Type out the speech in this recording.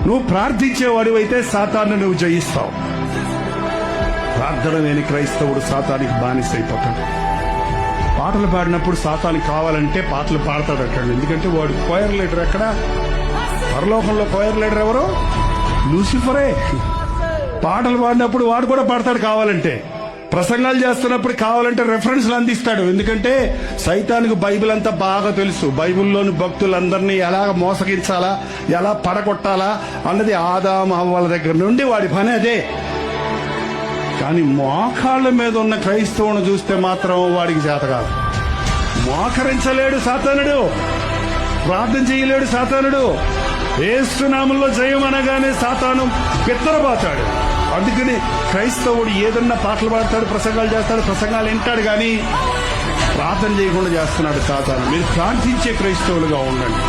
నువ్వు ప్రార్థించేవాడివైతే సాతాను నువ్వు జయిస్తావు. ప్రార్థన లేని క్రైస్తవుడు సాతానికి బానిసైపోతాడు. పాటలు పాడినప్పుడు సాతానికి కావాలంటే పాటలు పాడతాడట. ఎందుకంటే వాడు కోయర్ లీడర్. ఎక్కడ పరలోకంలో కోయర్ లీడర్ ఎవరు? లూసిఫరే. పాటలు పాడినప్పుడు వాడు కూడా పాడతాడు కావాలంటే. ప్రసంగాలు చేస్తున్నప్పుడు కావాలంటే రెఫరెన్స్లు అందిస్తాడు. ఎందుకంటే సైతానికి బైబిల్ అంతా బాగా తెలుసు. బైబిల్లోని భక్తులందరినీ ఎలా మోసగించాలా, ఎలా పడగొట్టాలా అన్నది ఆదాము హవ్వల దగ్గర నుండి వాడి పని అదే. కానీ మోకాళ్ళ మీద ఉన్న క్రైస్తవుని చూస్తే మాత్రం వాడికి చేత కాదు. మోకరించలేడు సాతానుడు, ప్రార్థన చేయలేడు సాతానుడు. యేసు నామములో జయం అనగానే సాతాను పెత్తరబాతాడు. అందుకని క్రైస్తవుడు ఏదన్నా పాటలు పాడతాడు, ప్రసంగాలు చేస్తాడు, ప్రసంగాలు వింటాడు, కానీ ప్రార్థన చేయకుండా చేస్తున్నాడు సాతాను. మీరు ప్రార్థించే క్రైస్తవులుగా ఉండండి.